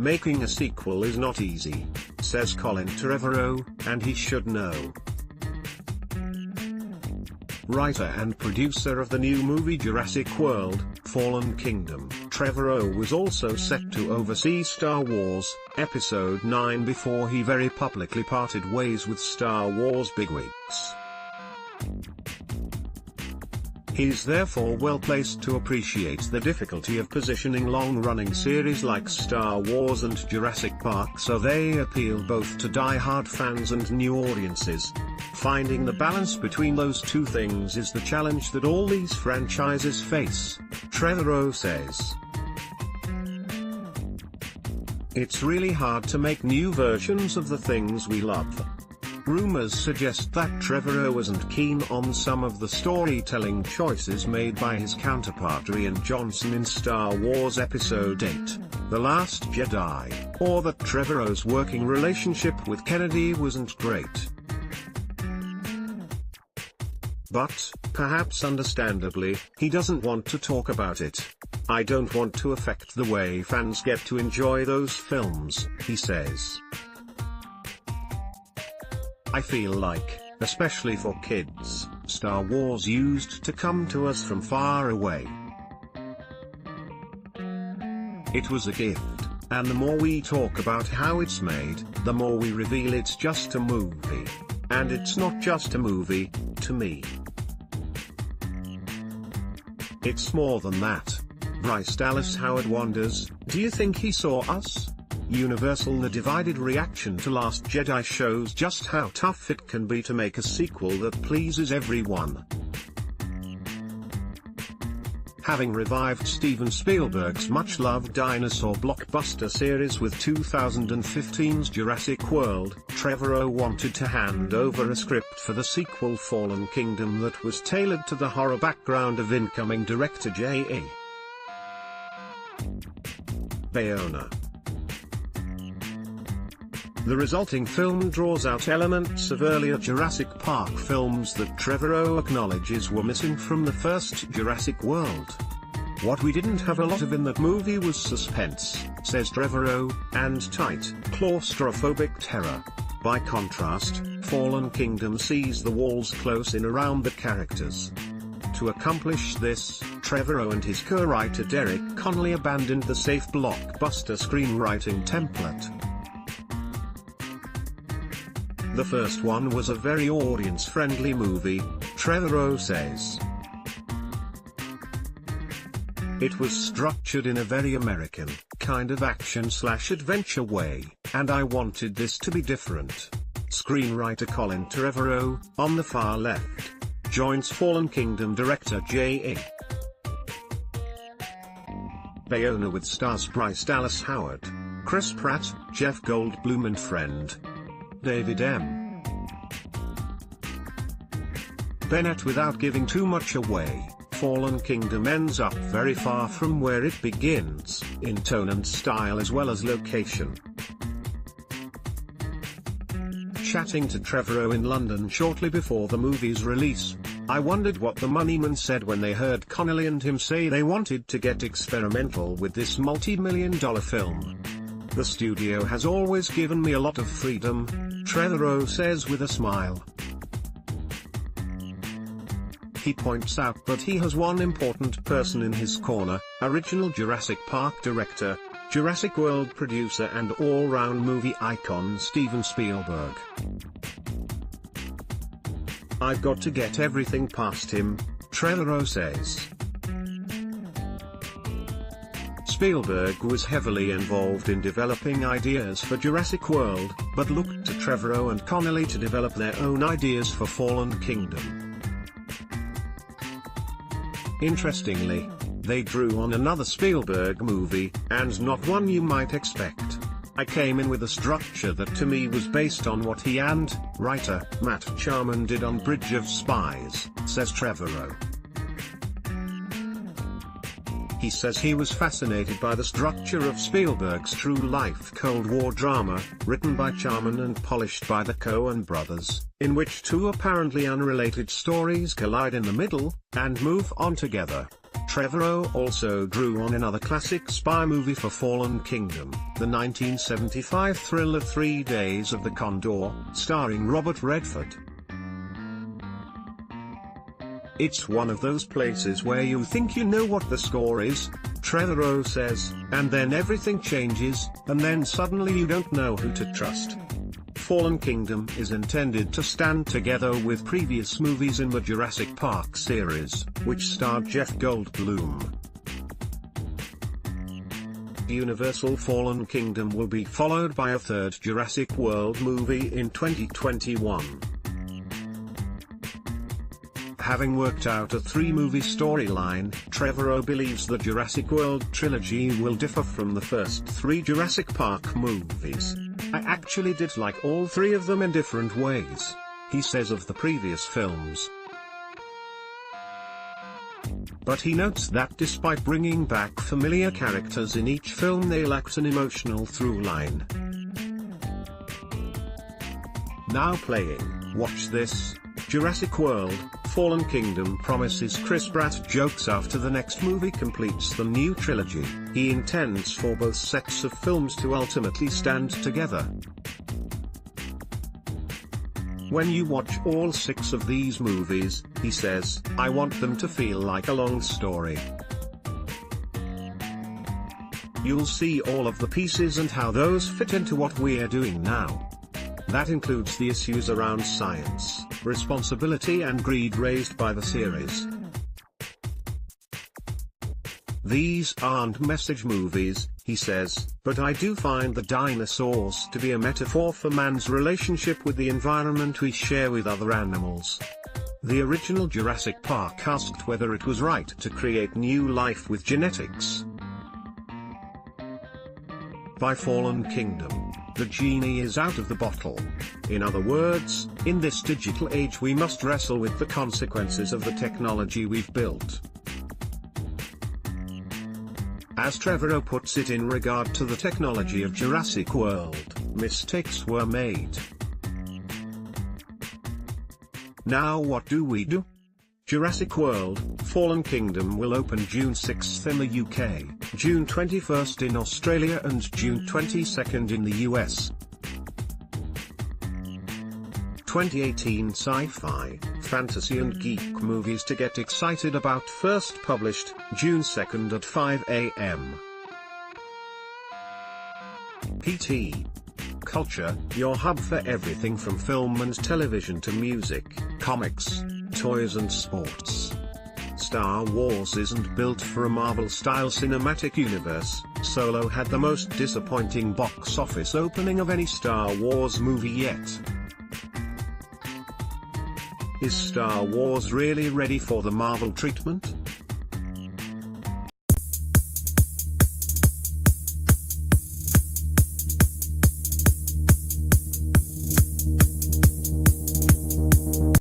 Making a sequel is not easy, says Colin Trevorrow, and he should know. Writer and producer of the new movie Jurassic World, Fallen Kingdom, Trevorrow was also set to oversee Star Wars, Episode 9 before he very publicly parted ways with Star Wars bigwigs. He's therefore well placed to appreciate the difficulty of positioning long-running series like Star Wars and Jurassic Park so they appeal both to die-hard fans and new audiences. Finding the balance between those two things is the challenge that all these franchises face, Trevorrow says. It's really hard to make new versions of the things we love. Rumors suggest that Trevorrow wasn't keen on some of the storytelling choices made by his counterpart Rian Johnson in Star Wars Episode 8, The Last Jedi, or that Trevorrow's working relationship with Kennedy wasn't great. But, perhaps understandably, he doesn't want to talk about it. I don't want to affect the way fans get to enjoy those films, he says. I feel like, especially for kids, Star Wars used to come to us from far away. It was a gift, and the more we talk about how it's made, the more we reveal it's just a movie. And it's not just a movie, to me. It's more than that. Bryce Dallas Howard wonders, do you think he saw us? Universal. The divided reaction to Last Jedi shows just how tough it can be to make a sequel that pleases everyone. Having revived Steven Spielberg's much-loved dinosaur blockbuster series with 2015's Jurassic World, Trevorrow wanted to hand over a script for the sequel Fallen Kingdom that was tailored to the horror background of incoming director J.A. Bayona. The resulting film draws out elements of earlier Jurassic Park films that Trevorrow acknowledges were missing from the first Jurassic World. What we didn't have a lot of in that movie was suspense, says Trevorrow, and tight, claustrophobic terror. By contrast, Fallen Kingdom sees the walls close in around the characters. To accomplish this, Trevorrow and his co-writer Derek Connolly abandoned the safe blockbuster screenwriting template. The first one was a very audience-friendly movie, Trevorrow says. It was structured in a very American, kind of action-slash-adventure way, and I wanted this to be different. Screenwriter Colin Trevorrow, on the far left, joins Fallen Kingdom director J.A. Bayona with stars Bryce Dallas Howard, Chris Pratt, Jeff Goldblum and friend David M. Bennett. Without giving too much away, Fallen Kingdom ends up very far from where it begins, in tone and style as well as location. Chatting to Trevorrow in London shortly before the movie's release, I wondered what the moneymen said when they heard Connolly and him say they wanted to get experimental with this multi-million-dollar film. The studio has always given me a lot of freedom, Trevorrow says with a smile. He points out that he has one important person in his corner, original Jurassic Park director, Jurassic World producer and all-round movie icon Steven Spielberg. I've got to get everything past him, Trevorrow says. Spielberg was heavily involved in developing ideas for Jurassic World, but looked to Trevorrow and Connolly to develop their own ideas for Fallen Kingdom. Interestingly, they drew on another Spielberg movie, and not one you might expect. I came in with a structure that to me was based on what he and writer Matt Charman did on Bridge of Spies, says Trevorrow. He says he was fascinated by the structure of Spielberg's true-life Cold War drama, written by Charman and polished by the Coen brothers, in which two apparently unrelated stories collide in the middle, and move on together. Trevorrow also drew on another classic spy movie for Fallen Kingdom, the 1975 thriller 3 Days of the Condor, starring Robert Redford. It's one of those places where you think you know what the score is, Trevorrow says, and then everything changes, and then suddenly you don't know who to trust. Fallen Kingdom is intended to stand together with previous movies in the Jurassic Park series, which starred Jeff Goldblum. Universal Fallen Kingdom will be followed by a third Jurassic World movie in 2021. Having worked out a 3-movie storyline, Trevorrow believes the Jurassic World trilogy will differ from the first 3 Jurassic Park movies. "I actually did like all 3 of them in different ways," he says of the previous films. But he notes that despite bringing back familiar characters in each film, they lacked an emotional through line. Now playing, watch this. Jurassic World, Fallen Kingdom promises Chris Pratt jokes after the next movie completes the new trilogy. He intends for both sets of films to ultimately stand together. "When you watch all 6 of these movies," he says, "I want them to feel like a long story. You'll see all of the pieces and how those fit into what we're doing now. That includes the issues around science, responsibility and greed raised by the series. These aren't message movies," he says, "but I do find the dinosaurs to be a metaphor for man's relationship with the environment we share with other animals. The original Jurassic Park asked whether it was right to create new life with genetics. By Fallen Kingdom, the genie is out of the bottle. In other words, in this digital age we must wrestle with the consequences of the technology we've built." As Trevorrow puts it, in regard to the technology of Jurassic World, mistakes were made. Now what do we do? Jurassic World, Fallen Kingdom will open June 6 in the UK, June 21 in Australia and June 22 in the US. 2018 sci-fi, fantasy and geek movies to get excited about, first published, June 2 at 5 AM. PT Culture, your hub for everything from film and television to music, comics, toys and sports. Star Wars isn't built for a Marvel-style cinematic universe. Solo had the most disappointing box office opening of any Star Wars movie yet. Is Star Wars really ready for the Marvel treatment?